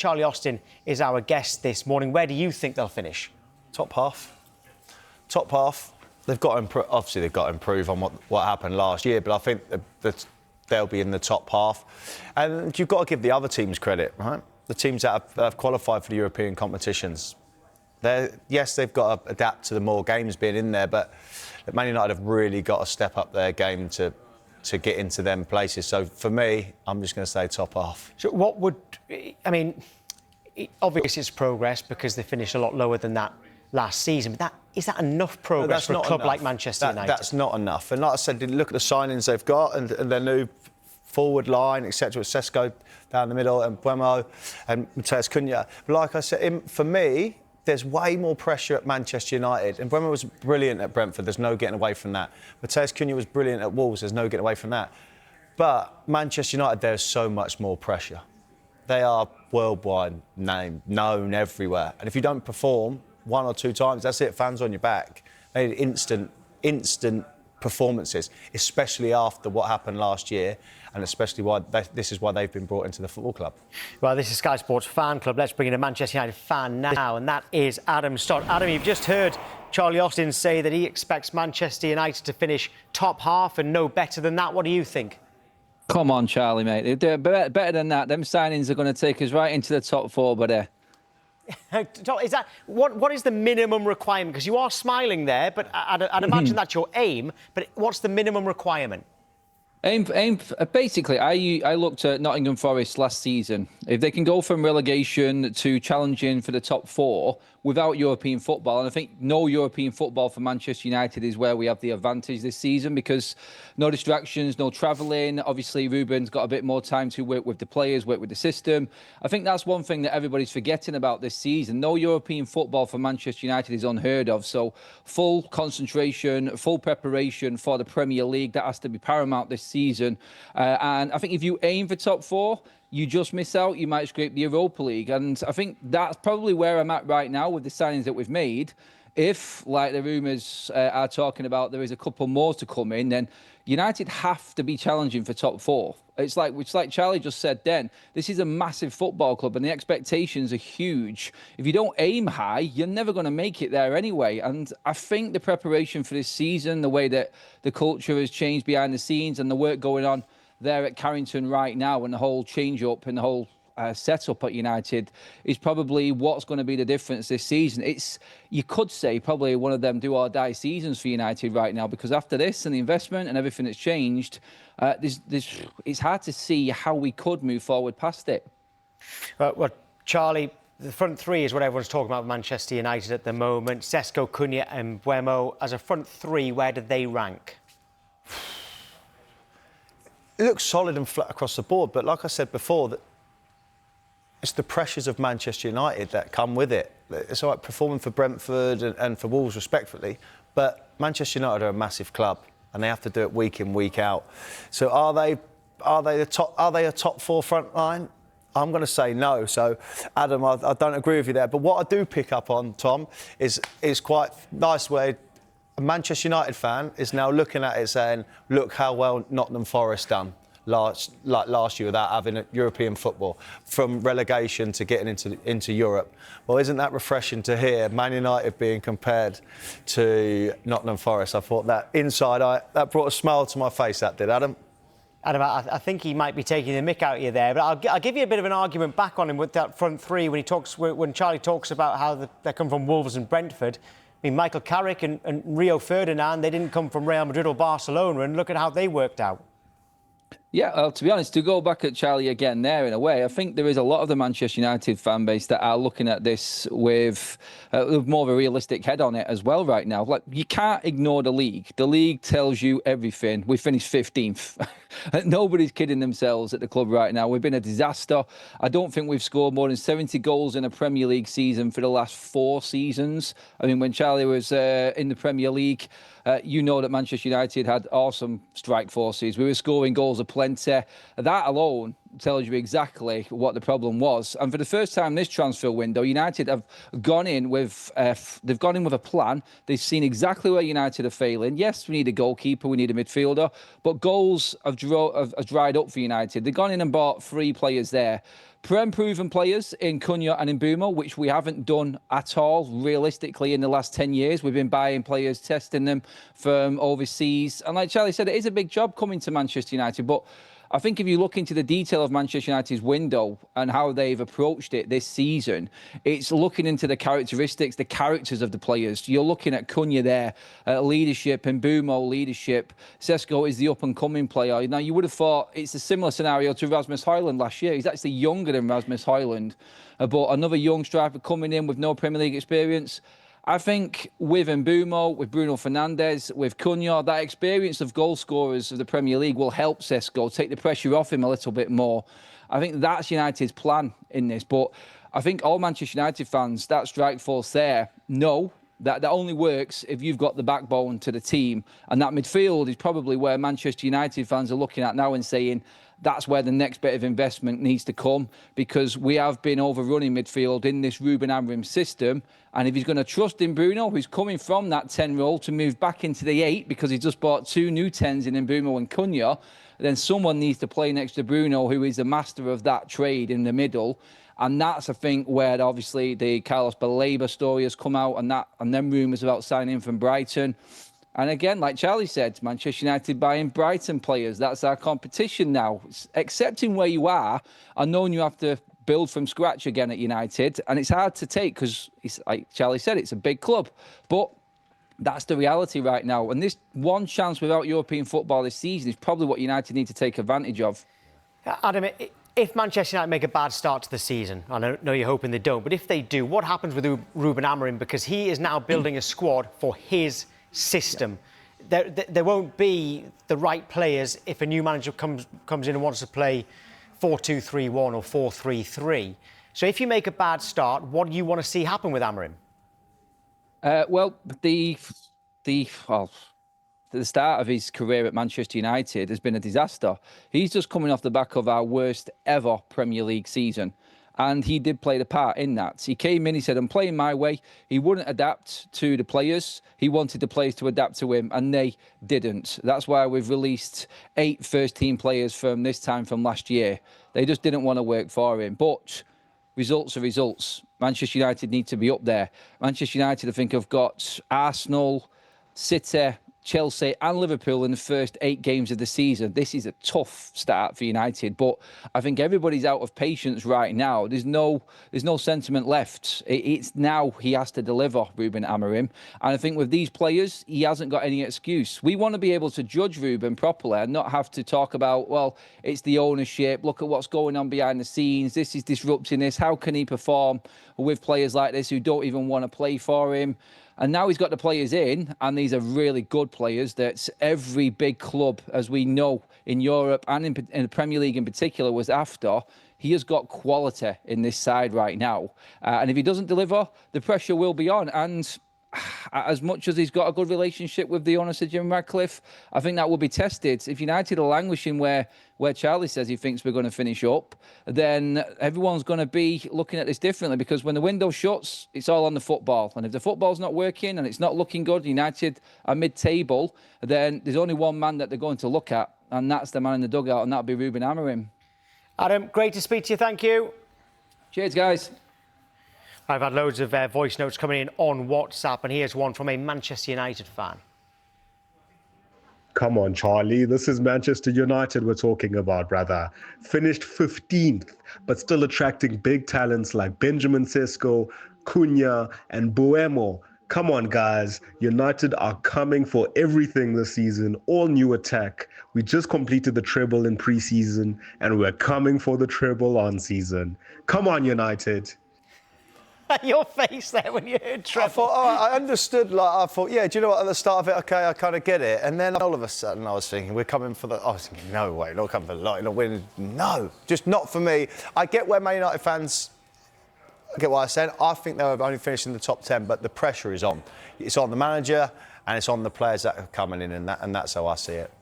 Charlie Austin is our guest this morning. Where do you think they'll finish? Top half. Top half. They've got to improve. Obviously, they've got to improve on what happened last year, but I think that they'll be in the top half. And you've got to give the other teams credit, right? The teams that have qualified for the European competitions. Yes, they've got to adapt to the more games being in there, but Man United have really got to step up their game to get into them places. So for me, I'm just going to say top half. So obviously it's progress because they finished a lot lower than that last season. But is that enough progress for a club like Manchester United? That's not enough. And like I said, look at the signings they've got and their new forward line, etc. With Sesko down the middle and Buemo and Matheus Cunha. But like I said, for me, there's way more pressure at Manchester United. And Buemo was brilliant at Brentford. There's no getting away from that. Matheus Cunha was brilliant at Wolves. There's no getting away from that. But Manchester United, there's so much more pressure. They are worldwide known everywhere. And if you don't perform one or two times, that's it, fans on your back. They need instant performances, especially after what happened last year, and especially this is why they've been brought into the football club. Well, this is Sky Sports Fan Club. Let's bring in a Manchester United fan now, and that is Adam Stott. Adam, you've just heard Charlie Austin say that he expects Manchester United to finish top half and no better than that. What do you think? Come on, Charlie, mate. They're better than that. Them signings are going to take us right into the top four, but Is that what is the minimum requirement? Because you are smiling there, but I'd imagine that's your aim. But what's the minimum requirement? Basically, I looked at Nottingham Forest last season. If they can go from relegation to challenging for the top four without European football, and I think no European football for Manchester United is where we have the advantage this season because no distractions, no travelling. Obviously, Ruben's got a bit more time to work with the players, work with the system. I think that's one thing that everybody's forgetting about this season. No European football for Manchester United is unheard of. So full concentration, full preparation for the Premier League. That has to be paramount this season. And I think if you aim for top four, you just miss out, you might scrape the Europa League. And I think that's probably where I'm at right now with the signings that we've made. If, like the rumours are talking about, there is a couple more to come in, then United have to be challenging for top four. It's like Charlie just said then, this is a massive football club and the expectations are huge. If you don't aim high, you're never going to make it there anyway. And I think the preparation for this season, the way that the culture has changed behind the scenes and the work going on there at Carrington right now and the whole change-up and the whole setup at United is probably what's going to be the difference this season. It's, you could say, probably one of them do-or-die seasons for United right now because after this and the investment and everything that's changed, it's hard to see how we could move forward past it. Well, Charlie, the front three is what everyone's talking about with Manchester United at the moment. Sesko, Cunha and Buemo. As a front three, where do they rank? It looks solid and flat across the board, but like I said before, that it's the pressures of Manchester United that come with it. It's all right performing for Brentford and for Wolves respectively, but Manchester United are a massive club and they have to do it week in, week out. So are they a top four front line? I'm going to say no. So, Adam, I don't agree with you there. But what I do pick up on, Tom, is quite nice where a Manchester United fan is now looking at it saying, look how well Nottingham Forest done last year without having a European football, from relegation to getting into Europe. Well, isn't that refreshing to hear Man United being compared to Nottingham Forest? I thought that that brought a smile to my face, that did, Adam. Adam, I think he might be taking the mick out of you there, but I'll give you a bit of an argument back on him with that front three when Charlie talks about how they come from Wolves and Brentford. I mean, Michael Carrick and Rio Ferdinand, they didn't come from Real Madrid or Barcelona, and look at how they worked out. Yeah, well, to be honest, to go back at Charlie again there in a way, I think there is a lot of the Manchester United fan base that are looking at this with more of a realistic head on it as well right now. Like, you can't ignore the league. The league tells you everything. We finished 15th. Nobody's kidding themselves at the club right now. We've been a disaster. I don't think we've scored more than 70 goals in a Premier League season for the last 4 seasons. I mean, when Charlie was in the Premier League, you know that Manchester United had awesome strike forces. We were scoring goals of plenty. That alone tells you exactly what the problem was. And for the first time this transfer window, United have gone in with a plan. They've seen exactly where United are failing. Yes, we need a goalkeeper, we need a midfielder, but goals have dried up for United. They've gone in and bought 3 players there. Prem-proven players in Cunha and in Mbeumo, which we haven't done at all realistically in the last 10 years. We've been buying players, testing them from overseas. And like Chalie said, it is a big job coming to Manchester United. But I think if you look into the detail of Manchester United's window and how they've approached it this season, it's looking into the characteristics, the characters of the players. You're looking at Cunha there, leadership, and Mbeumo leadership. Sesko is the up-and-coming player. Now, you would have thought it's a similar scenario to Rasmus Højlund last year. He's actually younger than Rasmus Højlund, but another young striker coming in with no Premier League experience. I think with Mbeumo, with Bruno Fernandes, with Cunha, that experience of goal scorers of the Premier League will help Sesko take the pressure off him a little bit more. I think that's United's plan in this. But I think all Manchester United fans, that strike force there, know that only works if you've got the backbone to the team. And that midfield is probably where Manchester United fans are looking at now and saying, that's where the next bit of investment needs to come, because we have been overrunning midfield in this Ruben Amorim system. And if he's going to trust in Bruno, who's coming from that 10 role, to move back into the 8 because he just bought 2 new 10s in Mbeumo and Cunha, then someone needs to play next to Bruno, who is the master of that trade in the middle. And that's, I think, where obviously the Carlos Baleba story has come out, and then rumours about signing from Brighton. And again, like Chalie said, Manchester United buying Brighton players. That's our competition now. It's accepting where you are and knowing you have to build from scratch again at United. And it's hard to take because, like Chalie said, it's a big club. But that's the reality right now. And this one chance without European football this season is probably what United need to take advantage of. Adam, if Manchester United make a bad start to the season, I know you're hoping they don't, but if they do, what happens with Ruben Amorim? Because he is now building a squad for his system. There won't be the right players if a new manager comes in and wants to play 4-2-3-1 or 4-3-3. So if you make a bad start, what do you want to see happen with Amorim? Well, the start of his career at Manchester United has been a disaster. He's just coming off the back of our worst ever Premier League season. And he did play the part in that. He came in, he said, I'm playing my way. He wouldn't adapt to the players. He wanted the players to adapt to him, and they didn't. That's why we've released 8 first-team players from this time from last year. They just didn't want to work for him. But results are results. Manchester United need to be up there. Manchester United, I think, have got Arsenal, City, Chelsea and Liverpool in the first 8 games of the season. This is a tough start for United, but I think everybody's out of patience right now. There's no sentiment left. It's now he has to deliver, Ruben Amorim. And I think with these players, he hasn't got any excuse. We want to be able to judge Ruben properly and not have to talk about, well, it's the ownership, look at what's going on behind the scenes, this is disrupting this, how can he perform with players like this who don't even want to play for him? And now he's got the players in, and these are really good players that every big club, as we know, in Europe and in the Premier League in particular, was after. He has got quality in this side right now. And if he doesn't deliver, the pressure will be on. And as much as he's got a good relationship with the owner, Sir Jim Ratcliffe, I think that will be tested. If United are languishing where Chalie says he thinks we're going to finish up, then everyone's going to be looking at this differently, because when the window shuts, it's all on the football. And if the football's not working and it's not looking good, United are mid-table, then there's only one man that they're going to look at, and that's the man in the dugout, and that'll be Ruben Amorim. Adam, great to speak to you. Thank you. Cheers, guys. I've had loads of voice notes coming in on WhatsApp, and here's one from a Manchester United fan. Come on, Chalie. This is Manchester United we're talking about, brother. Finished 15th, but still attracting big talents like Benjamin Sesko, Cunha, and Mbeumo. Come on, guys. United are coming for everything this season. All new attack. We just completed the treble in pre-season, and we're coming for the treble on season. Come on, United. Your face there when you heard treble. I thought, I understood. I thought, yeah, do you know what? At the start of it, okay, I kind of get it. And then all of a sudden, I was thinking, we're coming for the. I was thinking, no way, not coming for the light, not winning. No, just not for me. I get where Man United fans. I get what I said. I think they were only finishing in the top 10, but the pressure is on. It's on the manager and it's on the players that are coming in, and that's how I see it.